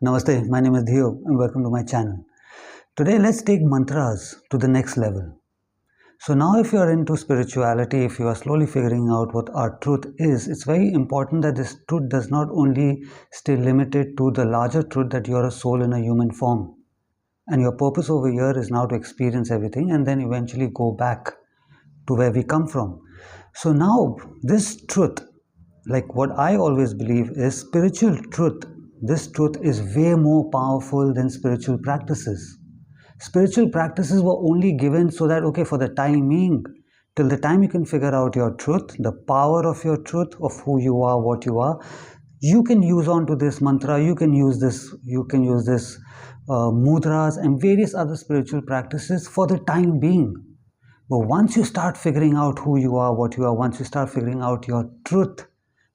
Namaste, my name is Dhieyo and welcome to my channel. Today let's take mantras to the next level. So now if you are into spirituality, if you are slowly figuring out what our truth is, it's very important that this truth does not only stay limited to the larger truth that you are a soul in a human form. And your purpose over here is now to experience everything and then eventually go back to where we come from. So now this truth, like what I always believe is spiritual truth. This truth is way more powerful than spiritual practices. Spiritual practices were only given so that, okay, for the time being, till the time you can figure out your truth, the power of your truth, of who you are, what you are, you can use on to this mantra, you can use this mudras and various other spiritual practices for the time being. But once you start figuring out who you are, what you are, once you start figuring out your truth,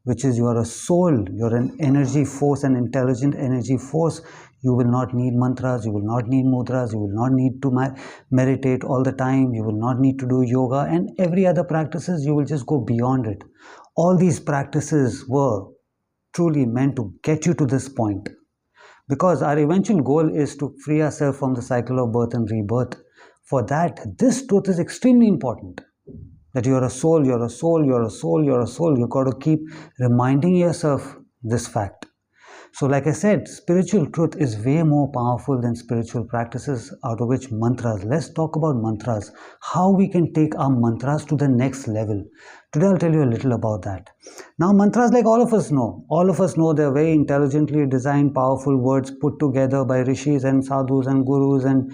which is you are a soul, you're an energy force, an intelligent energy force, you will not need mantras, you will not need mudras, you will not need to meditate all the time, you will not need to do yoga and every other practices, you will just go beyond it. All these practices were truly meant to get you to this point. Because our eventual goal is to free ourselves from the cycle of birth and rebirth. For that, this truth is extremely important. That you're a soul, you're a soul, you're a soul, you're a soul. You've got to keep reminding yourself this fact. So like I said, spiritual truth is way more powerful than spiritual practices, out of which mantras. Let's talk about mantras. How we can take our mantras to the next level. Today I'll tell you a little about that. Now mantras, like all of us know they're very intelligently designed, powerful words put together by rishis and sadhus and gurus and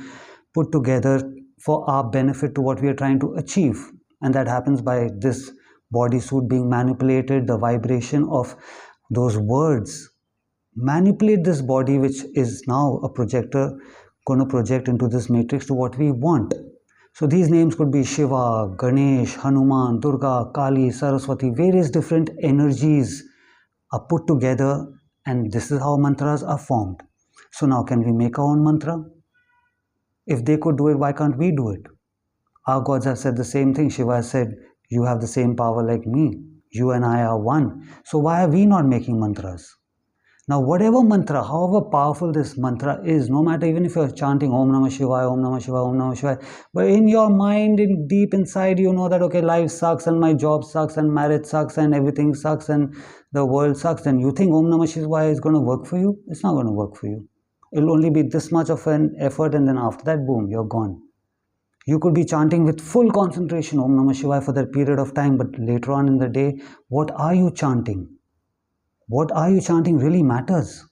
put together for our benefit to what we are trying to achieve. And that happens by this bodysuit being manipulated, the vibration of those words manipulate this body, which is now a projector going to project into this matrix to what we want. So these names could be Shiva, Ganesh, Hanuman, Durga, Kali, Saraswati. Various different energies are put together and this is how mantras are formed. So now can we make our own mantra? If they could do it, why can't we do it? Our gods have said the same thing. Shiva has said, you have the same power like me. You and I are one. So why are we not making mantras? Now, whatever mantra, however powerful this mantra is, no matter even if you're chanting Om Namah Shivaya, Om Namah Shivaya, Om Namah Shivaya, but in your mind, deep inside, you know that, okay, life sucks and my job sucks and marriage sucks and everything sucks and the world sucks. And you think Om Namah Shivaya is going to work for you? It's not going to work for you. It'll only be this much of an effort and then after that, boom, you're gone. You could be chanting with full concentration Om Namah Shivaya for that period of time, but later on in the day, what are you chanting? What are you chanting really matters.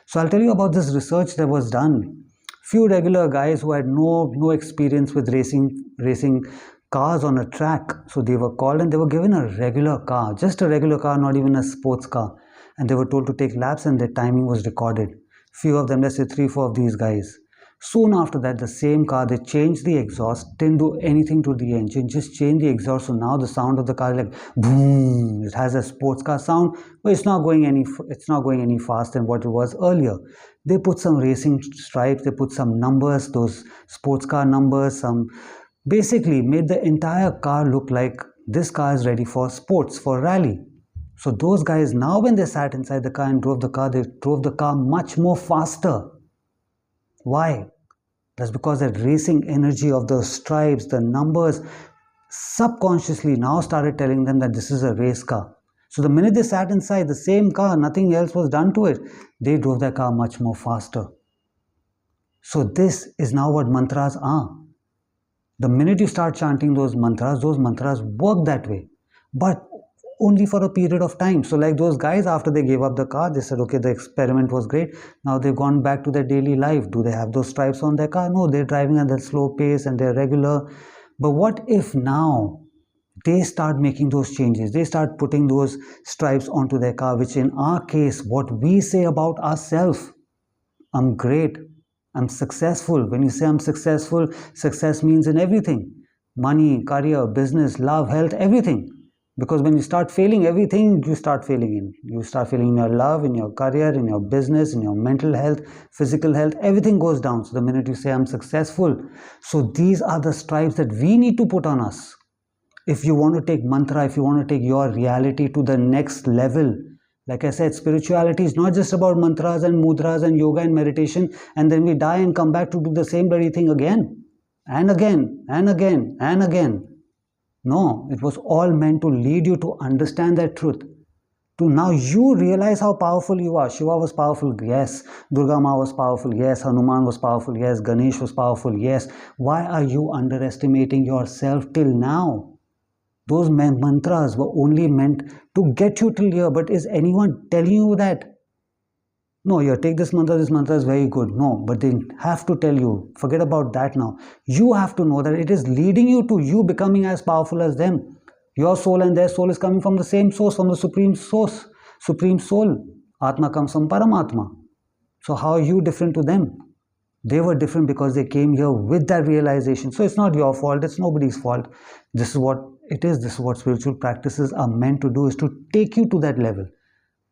So I'll tell you about this research that was done. Few regular guys who had no experience with racing cars on a track. So they were called and they were given a regular car, just a regular car, not even a sports car. And they were told to take laps and their timing was recorded. Few of them, let's say 3-4 of these guys. Soon after that, the same car, they changed the exhaust, didn't do anything to the engine, just changed the exhaust. So now the sound of the car is like boom. It has a sports car sound, but it's not going any faster than what it was earlier. They put some racing stripes, they put some numbers, those sports car numbers, basically made the entire car look like this car is ready for sports, for rally. So those guys, now when they sat inside the car and drove the car, they drove the car much more faster. Why? That's because that racing energy of the stripes, the numbers, subconsciously now started telling them that this is a race car. So the minute they sat inside the same car, nothing else was done to it, they drove their car much more faster. So this is now what mantras are. The minute you start chanting those mantras work that way. But only for a period of time. So like those guys, after they gave up the car, they said, okay, the experiment was great. Now they've gone back to their daily life. Do they have those stripes on their car? No, they're driving at that slow pace and they're regular. But what if now they start making those changes? They start putting those stripes onto their car, which in our case, what we say about ourselves, I'm great, I'm successful. When you say I'm successful, success means in everything. Money, career, business, love, health, everything. Because when you start failing everything, you start failing in. You start failing in your love, in your career, in your business, in your mental health, physical health, everything goes down. So the minute you say I'm successful, so these are the stripes that we need to put on us. If you want to take mantra, if you want to take your reality to the next level, Like I said, spirituality is not just about mantras and mudras and yoga and meditation, and then we die and come back to do the same bloody thing again and again and again and again. No, it was all meant to lead you to understand that truth. To now you realize how powerful you are. Shiva was powerful, yes. Durga Ma was powerful, yes. Hanuman was powerful, yes. Ganesh was powerful, yes. Why are you underestimating yourself till now? Those mantras were only meant to get you till here, but is anyone telling you that? No, you take this mantra is very good. No, but they have to tell you, forget about that now. You have to know that it is leading you to you becoming as powerful as them. Your soul and their soul is coming from the same source, from the supreme source, supreme soul. Atma comes from Paramatma. So how are you different to them? They were different because they came here with that realization. So it's not your fault, it's nobody's fault. This is what it is. This is what spiritual practices are meant to do, is to take you to that level.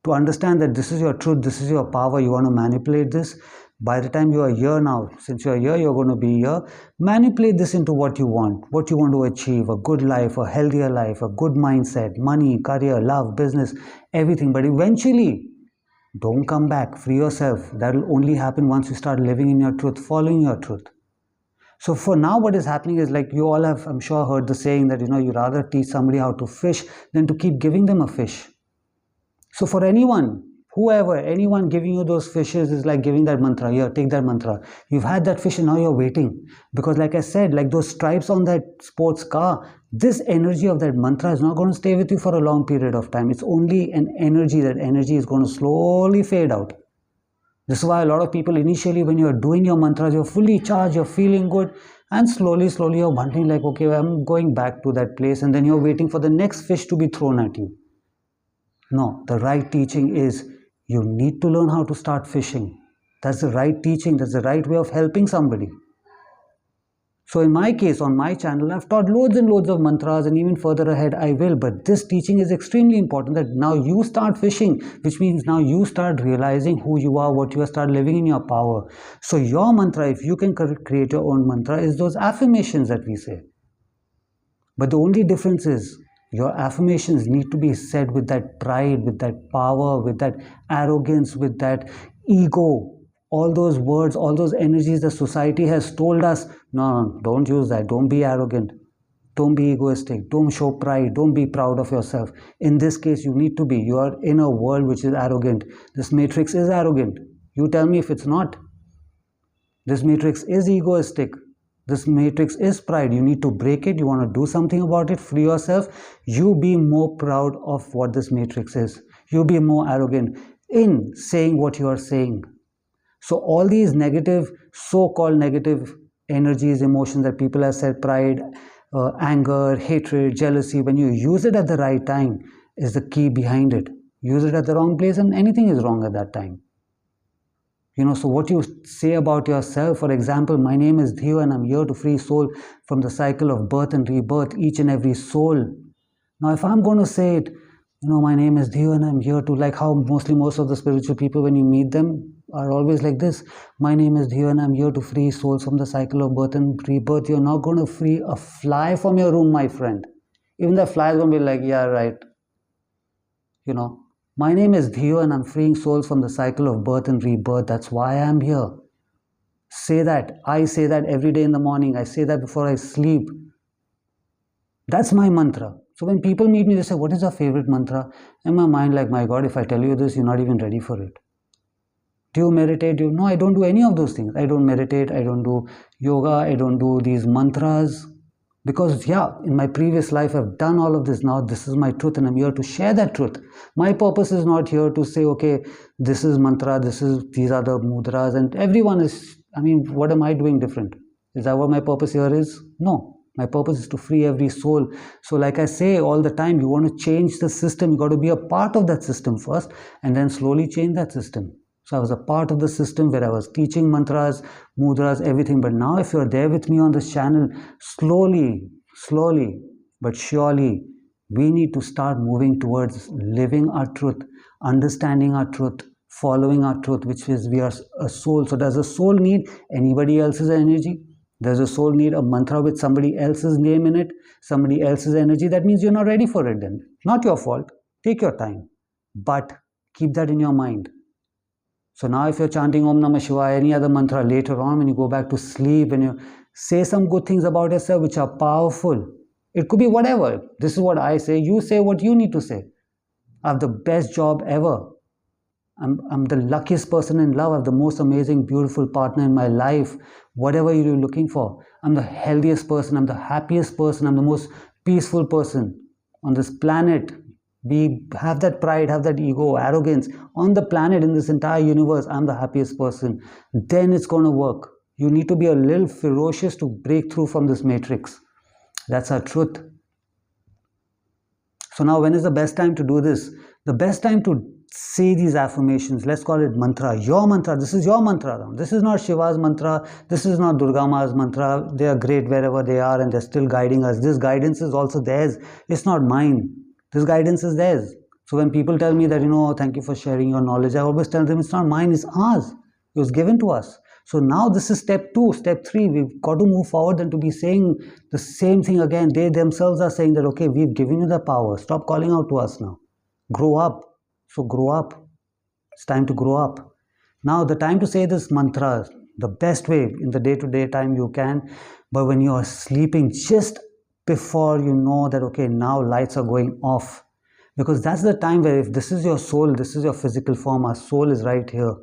To understand that this is your truth, this is your power, you want to manipulate this. By the time you are here now, since you are here, you're going to be here, manipulate this into what you want to achieve, a good life, a healthier life, a good mindset, money, career, love, business, everything. But eventually, don't come back, free yourself. That will only happen once you start living in your truth, following your truth. So for now, what is happening is, like you all have, I'm sure, heard the saying that, you rather teach somebody how to fish than to keep giving them a fish. So for anyone, whoever, anyone giving you those fishes is like giving that mantra. Here, take that mantra. You've had that fish and now you're waiting. Because like I said, like those stripes on that sports car, this energy of that mantra is not going to stay with you for a long period of time. It's only an energy. That energy is going to slowly fade out. This is why a lot of people initially, when you're doing your mantras, you're fully charged, you're feeling good, and slowly you're wondering like, okay, I'm going back to that place, and then you're waiting for the next fish to be thrown at you. No, the right teaching is you need to learn how to start fishing. That's the right teaching. That's the right way of helping somebody. So in my case, on my channel, I've taught loads and loads of mantras, and even further ahead I will. But this teaching is extremely important, that now you start fishing, which means now you start realizing who you are, what you are, start living in your power. So your mantra, if you can create your own mantra, is those affirmations that we say. But the only difference is, your affirmations need to be said with that pride, with that power, with that arrogance, with that ego. All those words, all those energies the society has told us, no, don't use that. Don't be arrogant. Don't be egoistic. Don't show pride. Don't be proud of yourself. In this case, you need to be. You are in a world which is arrogant. This matrix is arrogant. You tell me if it's not. This matrix is egoistic. This matrix is pride. You need to break it. You want to do something about it. Free yourself. You be more proud of what this matrix is. You be more arrogant in saying what you are saying. So all these negative, so-called negative energies, emotions that people have said, pride, anger, hatred, jealousy, when you use it at the right time, is the key behind it. Use it at the wrong place and anything is wrong at that time. So what you say about yourself, for example, my name is Dhieyo and I'm here to free soul from the cycle of birth and rebirth, each and every soul. Now, if I'm going to say it, my name is Dhieyo and I'm here to, like how most of the spiritual people, when you meet them, are always like this. My name is Dhieyo and I'm here to free souls from the cycle of birth and rebirth. You're not going to free a fly from your room, my friend. Even the fly is going to be like, yeah, right. My name is Dhieyo and I'm freeing souls from the cycle of birth and rebirth. That's why I'm here. Say that. I say that every day in the morning. I say that before I sleep. That's my mantra. So when people meet me, they say, what is your favorite mantra? In my mind, like, my God, if I tell you this, you're not even ready for it. Do you meditate? No, I don't do any of those things. I don't meditate. I don't do yoga. I don't do these mantras. Because, in my previous life, I've done all of this. Now, this is my truth and I'm here to share that truth. My purpose is not here to say, okay, this is mantra, these are the mudras, and everyone is, what am I doing different? Is that what my purpose here is? No. My purpose is to free every soul. So like I say all the time, you want to change the system. You got to be a part of that system first and then slowly change that system. So I was a part of the system where I was teaching mantras, mudras, everything. But now if you're there with me on this channel, slowly, but surely, we need to start moving towards living our truth, understanding our truth, following our truth, which is we are a soul. So does a soul need anybody else's energy? Does a soul need a mantra with somebody else's name in it, somebody else's energy? That means you're not ready for it then. Not your fault. Take your time. But Keep that in your mind. So now if you're chanting Om Namah Shivaya, any other mantra later on when you go back to sleep, and you say some good things about yourself which are powerful. It could be whatever. This is what I say. You say what you need to say. I have the best job ever. I'm the luckiest person in love. I have the most amazing, beautiful partner in my life. Whatever you're looking for. I'm the healthiest person. I'm the happiest person. I'm the most peaceful person on this planet. We have that pride, have that ego, arrogance. On the planet, in this entire universe, I'm the happiest person. Then it's going to work. You need to be a little ferocious to break through from this matrix. That's our truth. So now when is the best time to do this? The best time to say these affirmations, let's call it mantra, your mantra. This is your mantra. This is not Shiva's mantra. This is not Durga Ma's mantra. They are great wherever they are and they're still guiding us. This guidance is also theirs. It's not mine. This guidance is theirs. So when people tell me that, thank you for sharing your knowledge, I always tell them it's not mine, it's ours. It was given to us. So now this is step 2, step 3. We've got to move forward and to be saying the same thing again. They themselves are saying that, okay, we've given you the power. Stop calling out to us now. Grow up. So grow up. It's time to grow up. Now the time to say this mantra, the best way in the day-to-day time you can, but when you are sleeping, just before you know that, okay, now lights are going off. Because that's the time where if this is your soul, this is your physical form, our soul is right here.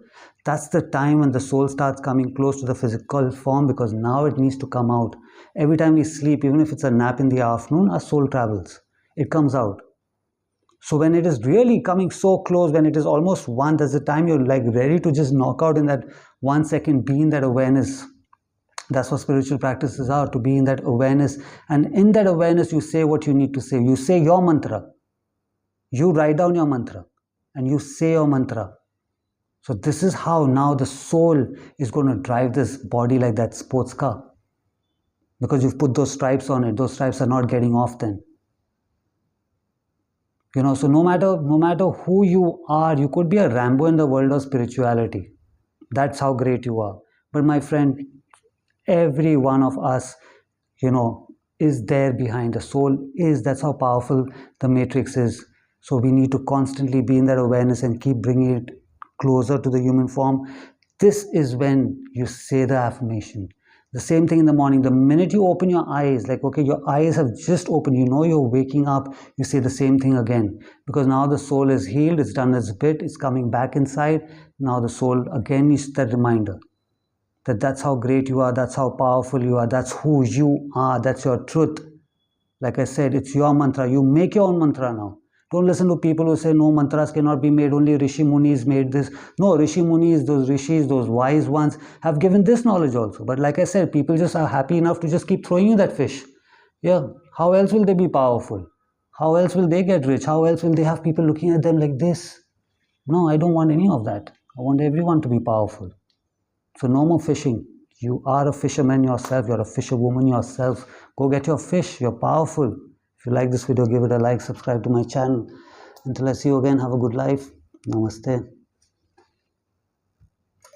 That's the time when the soul starts coming close to the physical form, because now it needs to come out. Every time we sleep, even if it's a nap in the afternoon, our soul travels. It comes out. So when it is really coming so close, when it is almost one, that's the time you're like ready to just knock out in that 1 second, be in that awareness. That's what spiritual practices are, to be in that awareness. And in that awareness, you say what you need to say. You say your mantra. You write down your mantra and you say your mantra. So this is how now the soul is going to drive this body like that sports car. Because you've put those stripes on it. Those stripes are not getting off then. So no matter who you are, you could be a Rambo in the world of spirituality. That's how great you are. But my friend, every one of us, is there behind. The soul is, that's how powerful the matrix is. So we need to constantly be in that awareness and keep bringing it closer to the human form. This is when you say the affirmation. The same thing in the morning. The minute you open your eyes, like, okay, your eyes have just opened, you're waking up, you say the same thing again. Because now the soul is healed, it's done its bit, it's coming back inside. Now the soul again needs that reminder that that's how great you are, that's how powerful you are, that's who you are, that's your truth. Like I said, it's your mantra. You make your own mantra now. Don't listen to people who say, no, mantras cannot be made, only Rishi Munis made this. No, Rishi Munis, those rishis, those wise ones have given this knowledge also. But like I said, people just are happy enough to just keep throwing you that fish. Yeah, how else will they be powerful? How else will they get rich? How else will they have people looking at them like this? No, I don't want any of that. I want everyone to be powerful. So no more fishing. You are a fisherman yourself. You're a fisherwoman yourself. Go get your fish. You're powerful. If you like this video, give it a like, subscribe to my channel. Until I see you again, have a good life. Namaste.